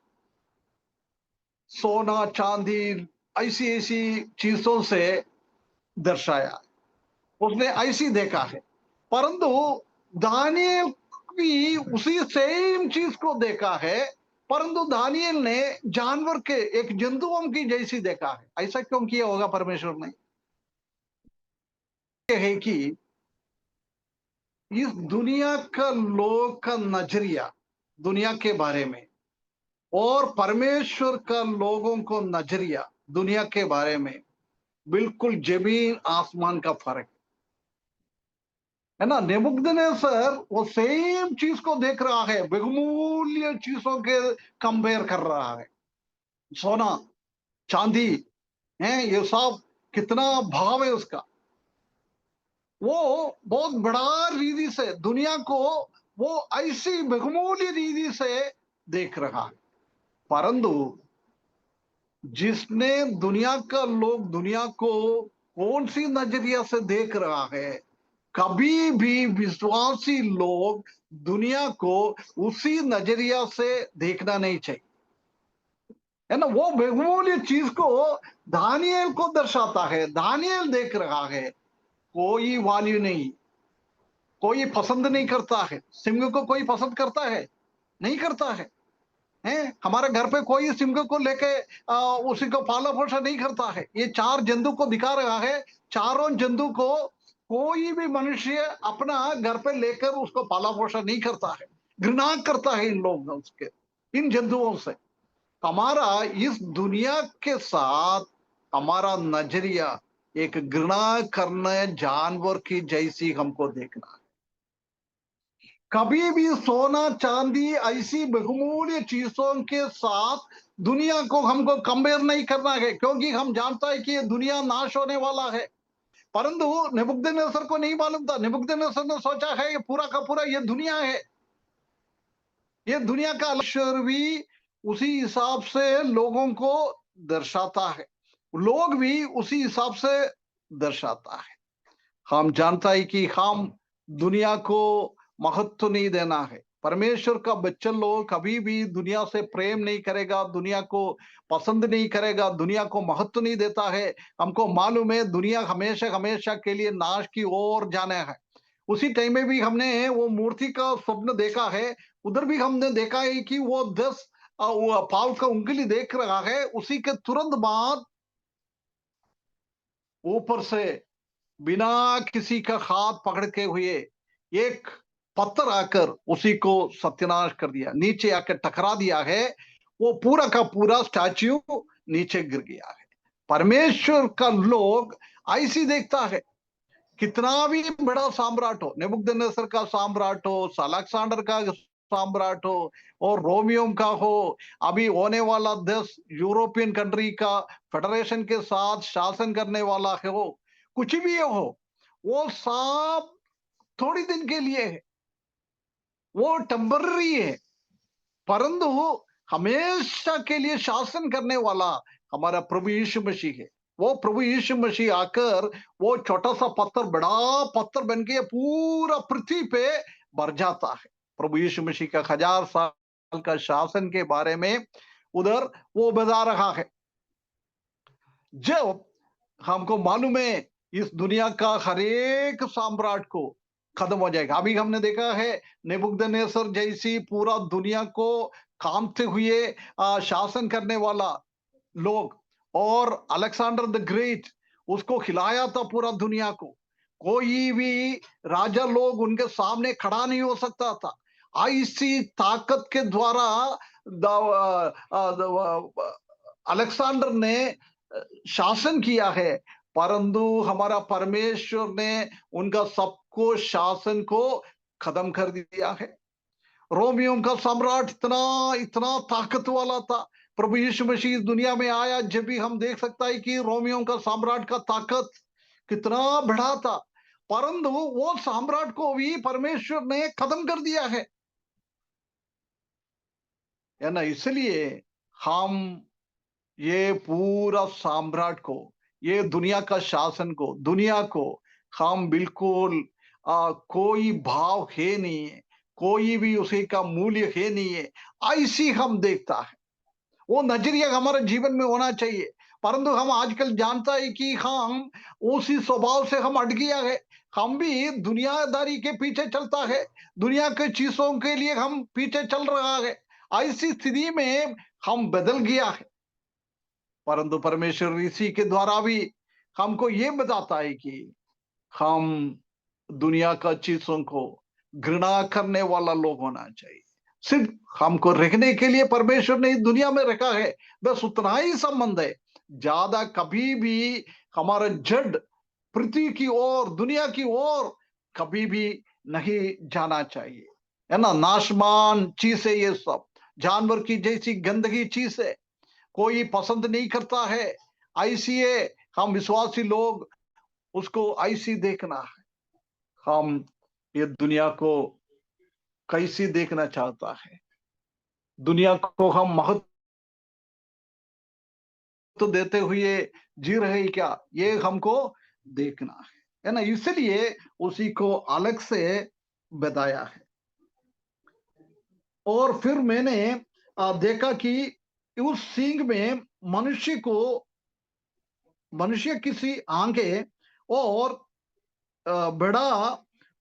[SPEAKER 1] सोना चांदी ऐसी ऐसी चीजों से दर्शाया, उसने ऐसी देखा है। परंतु दानिएल भी उसी सेम चीज को देखा है, परंतु दानिएल ने जानवर के, एक जंतुओं की जैसी देखा है। ऐसा क्यों किया होगा परमेश्वर ने? यह है कि इस दुनिया का लोग का नजरिया दुनिया के बारे में और परमेश्वर का लोगों को नजरिया दुनिया के बारे में बिल्कुल जमीन आसमान का फर्क है ना। नेबुकदनेस्सर वो सेम चीज को देख रहा है, बहुमूल्य चीजों के कंपेयर कर रहा है। सोना चांदी है, ये सब कितना भाव है उसका। वो बहुत बड़ा रीति से दुनिया को वो ऐसी बहुमूल्य रीति से देख रहा है। परंतु जिसने दुनिया का लोग दुनिया को कौन सी नजरिया से देख रहा है, कभी भी विश्वासी लोग दुनिया को उसी नजरिया से देखना नहीं चाहिए, है ना। वो बहुमूल्य चीज को दानियल को दर्शाता है, दानियल देख रहा है, कोई वैल्यू नहीं, कोई पसंद नहीं करता है। सिंह को कोई पसंद करता है? नहीं करता है। हमारे घर पे कोई सिंह को लेके उसी को पाला पोषण नहीं करता है। ये चार जंतु को दिखा रहा है, चारों जंतु को कोई भी मनुष्य अपना घर पे लेकर उसको पाला पोषण नहीं करता है, घृणा करता है इन लोगों उसके, इन जंतुओं से। हमारा इस दुनिया के साथ हमारा नजरिया एक घृणा करने जानवर की जैसी हमको देखना है। कभी भी सोना चांदी ऐसी बहुमूल्य चीजों के साथ दुनिया को हमको कंपेयर नहीं करना है, क्योंकि हम जानता है कि ये दुनिया नाश होने वाला है। परंतु नेबुकदनेस्सर को नहीं मालूम था। नेबुकदनेस्सर ने सोचा है ये पूरा का पूरा ये दुनिया है, ये दुनिया का ऐश्वर्य भी उसी हिसाब से लोगों को दर्शाता है, लोग भी उसी हिसाब से दर्शाता है। हम जानता है कि हम दुनिया को महत्व नहीं देना है। परमेश्वर का बच्चा लोग कभी भी दुनिया से प्रेम नहीं करेगा, दुनिया को पसंद नहीं करेगा, दुनिया को महत्व नहीं देता है। हमको मालूम है दुनिया हमेशा हमेशा के लिए नाश की ओर जाना है। उसी टाइम में भी हमने वो मूर्ति का स्वप्न देखा है, उधर भी हमने देखा है कि वो 10 पाव का उंगली देख रहा है, उसी के तुरंत बाद ऊपर से बिना किसी का हाथ पकड़ के हुए एक पत्थर आकर उसी को सत्यानाश कर दिया, नीचे आकर टकरा दिया है। वो पूरा का पूरा स्टैच्यू नीचे गिर गया है। परमेश्वर का लोग ऐसी देखता है, कितना भी बड़ा सम्राट हो, नेबुकदनेस्सर का सम्राट हो, अलेक्जेंडर का सम्राट हो, और रोमियो का हो, अभी होने वाला देश यूरोपियन कंट्री का फेडरेशन के साथ शासन करने वाला है, हो कुछ भी हो, वो सब थोड़ी दिन के लिए है, वो टेम्पररी है। परंतु हमेशा के लिए शासन करने वाला हमारा प्रभु यीशु मसीह है। वो प्रभु यीशु मसीह आकर वो छोटा सा पत्थर बड़ा पत्थर बन के पूरा पृथ्वी पे भर जाता है। प्रभु यीशु मसीह का 1000 साल का शासन के बारे में उधर वो बता रहा है। जब हमको मालूम है इस दुनिया का हर एक सम्राट को खत्म हो जाएगा। अभी हमने देखा है नेबुकदनेस्सर जैसी पूरा दुनिया को कामते हुए शासन करने वाला लोग, और अलेक्जेंडर द ग्रेट उसको खिलाया था पूरा दुनिया को। कोई भी राजा लोग उनके सामने खड़ा नहीं हो सकता था। ऐसी ताकत के द्वारा अलेक्जेंडर ने शासन किया है। परंतु हमारा परमेश्वर ने उनका सबको शासन को खत्म कर दिया है। रोमियो का सम्राट इतना इतना ताकत वाला था। प्रभु यीशु मसीह इस दुनिया में आया, जब भी हम देख सकता है कि रोमियो का सम्राट का ताकत कितना बड़ा था, परंतु वो सम्राट को भी परमेश्वर ने खत्म कर दिया है ना। इसलिए हम ये पूरा सम्राट को, ये दुनिया का शासन को, दुनिया को हम बिल्कुल कोई भाव है नहीं है, कोई भी उसी का मूल्य है नहीं है, ऐसी हम देखता है। वो नजरिया हमारे जीवन में होना चाहिए। परंतु हम आजकल जानता है कि हम उसी स्वभाव से हम अट गया है। हम भी दुनियादारी के पीछे चलता है, दुनिया के चीजों के लिए हम पीछे चल रहा है। ऐसी स्थिति में हम बदल गया है। परंतु परमेश्वर इसी के द्वारा भी हमको ये बताता है कि हम दुनिया का चीजों को घृणा करने वाला लोग होना चाहिए। सिर्फ हमको रखने के लिए परमेश्वर ने इस दुनिया में रखा है, बस उतना ही संबंध है। ज्यादा कभी भी हमारा जड़ पृथ्वी की ओर, दुनिया की ओर कभी भी नहीं जाना चाहिए, है ना। नाशमान चीज है ये सब, जानवर की जैसी गंदगी चीज है, कोई पसंद नहीं करता है। ऐसी है, हम विश्वासी लोग उसको ऐसी देखना है। हम ये दुनिया को कैसी देखना चाहता है, दुनिया को हम महत्व देते हुए जी रहे क्या, ये हमको देखना है ना, इसलिए उसी को अलग से बताया है। और फिर मैंने देखा कि उस सींग में मनुष्य किसी आगे और बड़ा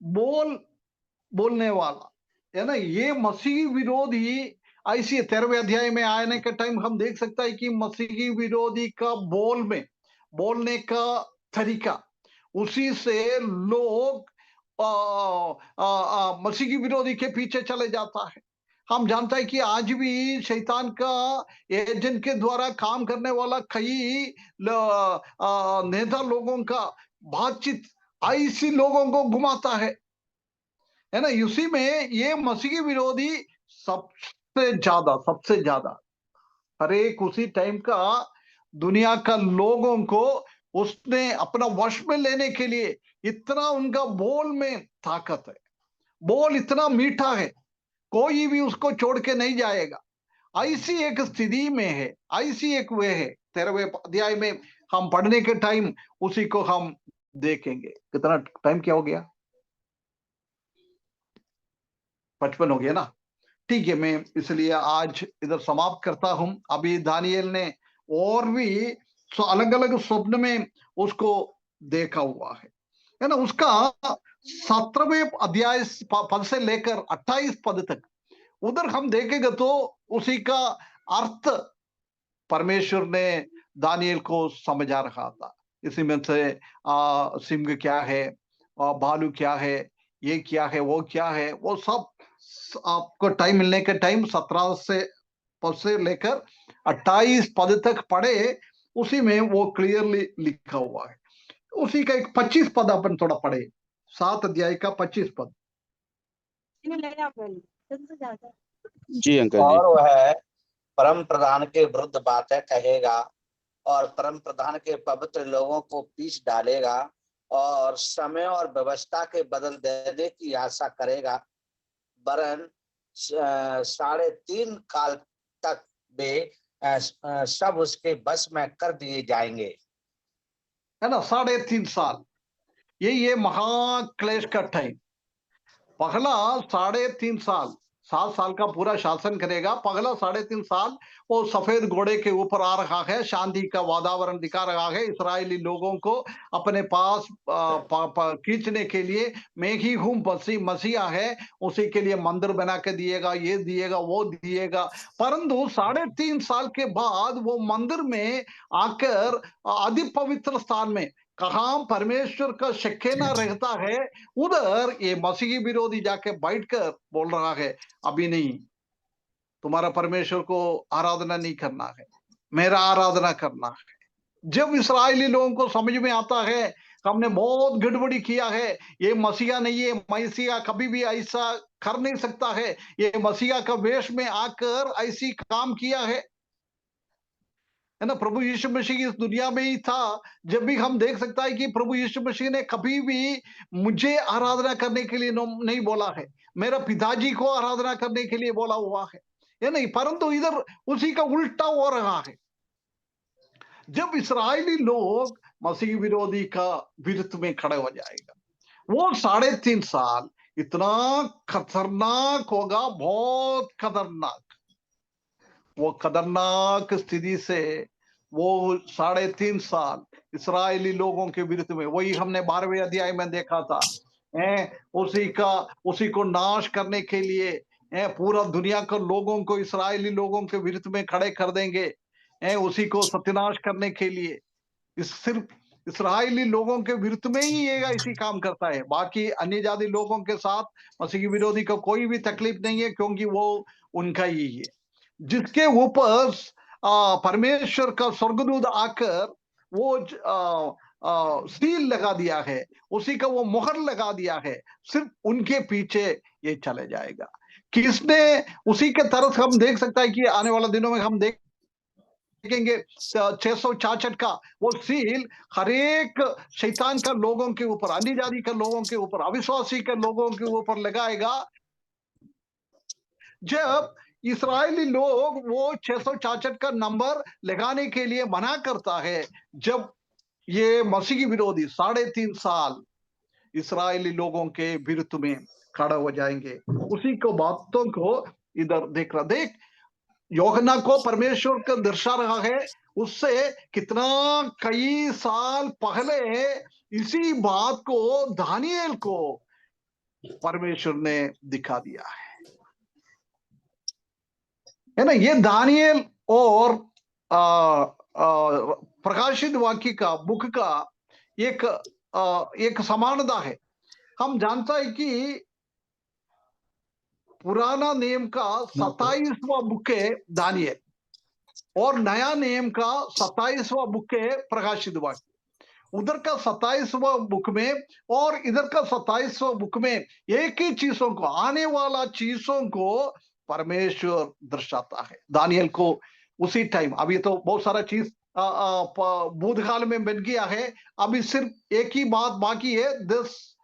[SPEAKER 1] बोलने वाला, है ना, ये मसीह विरोधी ऐसी 13वें अध्याय में आने के टाइम हम देख सकता है कि मसीही विरोधी का बोलने का तरीका, उसी से लोग मसीही विरोधी के पीछे चले जाता है। हम जानता है कि आज भी शैतान का एजेंट के द्वारा काम करने वाला कई नेता लोगों का बातचीत ऐसी लोगों को घुमाता है ना। उसी में ये मसीही विरोधी सबसे ज्यादा हर एक उसी टाइम का दुनिया का लोगों को उसने अपना वश में लेने के लिए इतना उनका बोल में ताकत है, बोल इतना मीठा है, कोई भी उसको छोड़ के नहीं जाएगा। ऐसी एक स्थिति में है, ऐसी एक वे है। 13वें अध्याय में हम पढ़ने के टाइम उसी को हम देखेंगे। कितना टाइम क्या हो गया? 55 हो गया ना। ठीक है, मैं इसलिए आज इधर समाप्त करता हूं। अभी दानियेल ने और भी अलग अलग स्वप्न में उसको देखा हुआ है ना। उसका 17वें अध्याय पद से लेकर 28 पद तक उधर हम देखेंगे तो उसी का अर्थ परमेश्वर ने दानियेल को समझा रखा था। इसी में से सिंह क्या है, भालू क्या है, ये क्या है, वो क्या है, वो सब आपको टाइम मिलने के टाइम 17 से पद से लेकर 28 पद तक पढ़े, उसी में वो क्लियरली लिखा हुआ है। उसी का एक 25 पद अपन थोड़ा पढ़े, 7 अध्याय का 25 पद।
[SPEAKER 3] जी अंकल जी।
[SPEAKER 4] और वह परम प्रधान के विरुद्ध बातें कहेगा और परम प्रधान के पवित्र लोगों को पीछ डालेगा और समय और व्यवस्था के बदल देने की आशा करेगा, वरन 3.5 काल तक वे सब उसके बस में कर दिए जाएंगे,
[SPEAKER 1] है ना। 3.5 साल ये महाक्लेश का टाइम। पहला 3.5 साल, 7 साल का पूरा शासन करेगा। पहला 3.5 साल वो सफेद घोड़े के ऊपर आ रहा है, शांति का वातावरण दिखा रहा है, इस्राएली लोगों को अपने पास खींचने के लिए। मैं ही हूं मसीहा है, उसी के लिए मंदिर बना के दिएगा, ये दिएगा, वो दिएगा। परंतु 3.5 साल के बाद वो मंदिर में आकर अति पवित्र स्थान में कहां परमेश्वर का शकेना रहता है, उधर ये मसीही विरोधी जाके बैठकर बोल रहा है, अभी नहीं, तुम्हारा परमेश्वर को आराधना नहीं करना है, मेरा आराधना करना है। जब इस्राएली लोगों को समझ में आता है हमने बहुत गड़बड़ी किया है, ये मसीहा नहीं है, मसीहा कभी भी ऐसा कर नहीं सकता है, ये मसीहा का वेश में आकर ऐसी काम किया है ना। प्रभु यीशु मसीह इस दुनिया में ही था जब भी हम देख सकता है कि प्रभु यीशु मसीह ने कभी भी मुझे आराधना करने के लिए नहीं बोला है, मेरा पिताजी को आराधना करने के लिए बोला हुआ है नहीं। परंतु इधर उसी का उल्टा हो रहा है। जब इस्राएली लोग मसीह विरोधी का विरुद्ध में खड़े हो जाएगा, वो 3.5 साल इतना खतरनाक होगा, बहुत खतरनाक। वो खतरनाक स्थिति से वो 3.5 साल इस्राएली लोगों के विरुद्ध में, वही हमने 12वें अध्याय में देखा था, उसी को नाश करने के लिए पूरा दुनिया के लोगों को इस्राएली लोगों के विरुद्ध में खड़े कर देंगे, उसी को सत्यानाश करने के लिए। सिर्फ इस्राएली लोगों के विरुद्ध में ही ये ऐसी काम करता है, बाकी अन्य जाति लोगों के साथ मसीह विरोधी का कोई भी तकलीफ नहीं है, क्योंकि वो उनका ही है। जिसके ऊपर परमेश्वर का स्वर्गदूत आकर वो सील लगा दिया है, उसी का वो मोहर लगा दिया है, सिर्फ उनके पीछे ये चले जाएगा। किसने उसी के तरफ हम देख सकता है कि आने वाले दिनों में हम देखेंगे 666 का वो सील हर एक शैतान का लोगों के ऊपर, अन्य जाति के लोगों के ऊपर, अविश्वासी के लोगों के ऊपर लगाएगा। जब इस्राएली लोग वो 666 का नंबर लगाने के लिए मना करता है, जब ये मसीही विरोधी 3.5 साल इस्राएली लोगों के विरुद्ध में खड़ा हो जाएंगे। उसी को बातों को इधर देख रहा, देख यूहन्ना को परमेश्वर का दर्शा रहा है, उससे कितना कई साल पहले इसी बात को दानियेल को परमेश्वर ने दिखा दिया है ना। ये दानियेल और प्रकाशित वाक्य का बुक का एक समानता है। हम जानता है कि पुराना नियम का 27वां बुक है दानियेल और नया नियम का 27वां बुक है प्रकाशित वाक्य। उधर का 27वां बुक में और इधर का 27वां बुक में एक ही चीजों को, आने वाला चीजों को परमेश्वर दर्शाता है। दानियेल को उसी टाइम, अभी तो बहुत सारा चीज भूतकाल में बन गया है, अभी सिर्फ एक ही बात बाकी है, दिस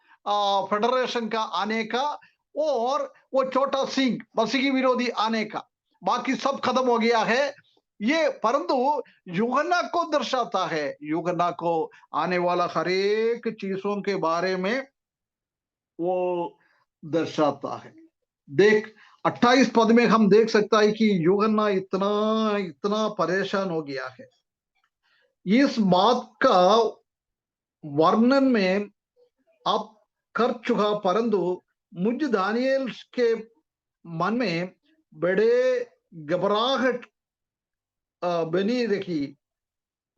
[SPEAKER 1] फेडरेशन का आने का और वो छोटा सिंह मसीही विरोधी आने का, बाकी सब खत्म हो गया है ये। परंतु यूहन्ना को दर्शाता है, यूहन्ना को आने वाला हर एक चीजों के बारे में वो दर्शाता है। देख 28 पद में हम देख सकता है कि यूहन्ना इतना इतना परेशान हो गया है। इस बात का वर्णन में आप कर चुका, परंतु मुझ दानियेल के मन में बड़े घबराहट बनी रही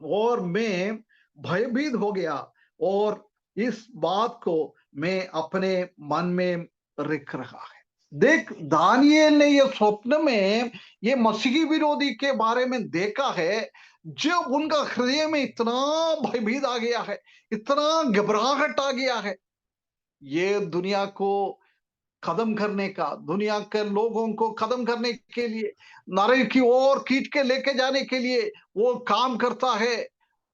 [SPEAKER 1] और मैं भयभीत हो गया और इस बात को मैं अपने मन में रख रहा है। देख दानियेल ने ये स्वप्न में ये मसीही विरोधी के बारे में देखा है, जब उनका हृदय में इतना भयभीत आ गया है, इतना घबराहट आ गया है, ये दुनिया को खत्म करने का, दुनिया के लोगों को खत्म करने के लिए, नरक की ओर खींच के लेके जाने के लिए वो काम करता है,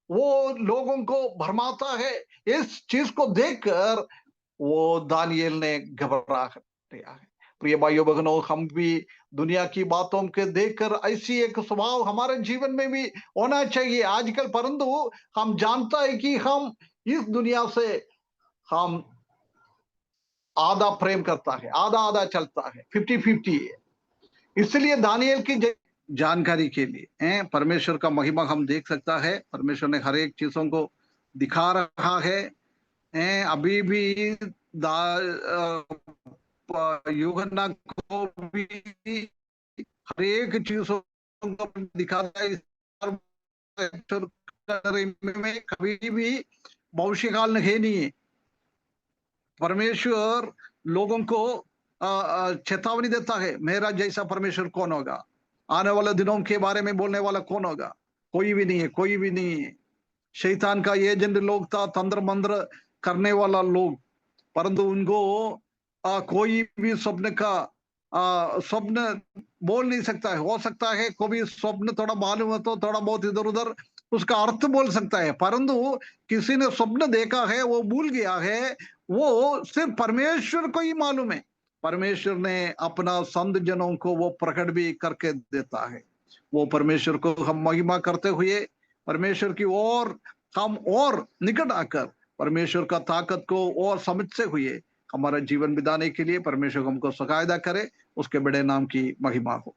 [SPEAKER 1] वो लोगों को भरमाता है। इस चीज को देखकर वो दानियेल ने घबरा दिया है। प्रिय भाइयों बहनों, हम भी दुनिया की बातों के देखकर ऐसी एक स्वभाव हमारे जीवन में भी होना चाहिए आजकल, परंतु हम जानता है कि हम इस दुनिया से हम आधा प्रेम करता है, आधा आधा चलता है, 50-50 है। इसलिए दानियेल की जानकारी के लिए परमेश्वर का महिमा हम देख सकता है। परमेश्वर ने हर एक चीजों को दिखा रहा है। अभी भी यूहन्ना को भी हर एक चीजों को दिखाता है। में कभी भी भविष्यकाल नहीं है। परमेश्वर लोगों को चेतावनी देता है, मेरा जैसा परमेश्वर कौन होगा, आने वाले दिनों के बारे में बोलने वाला कौन होगा, कोई भी नहीं है, कोई भी नहीं है। शैतान का एजेंट लोग था, तंत्र मंत्र करने वाला लोग, परंतु उनको कोई भी स्वप्न बोल नहीं सकता है। हो सकता है कोई स्वप्न थोड़ा मालूम हो तो थोड़ा बहुत इधर उधर उसका अर्थ बोल सकता है, परंतु किसी ने स्वप्न देखा है, वो भूल गया है, वो सिर्फ परमेश्वर को ही मालूम है। परमेश्वर ने अपना संत जनों को वो प्रकट भी करके देता है। वो परमेश्वर को हम महिमा करते हुए परमेश्वर की ओर हम और निकट आकर परमेश्वर का ताकत को और समझते हुए हमारा जीवन बिताने के लिए परमेश्वर हमको सहायता करे, उसके बड़े नाम की महिमा हो।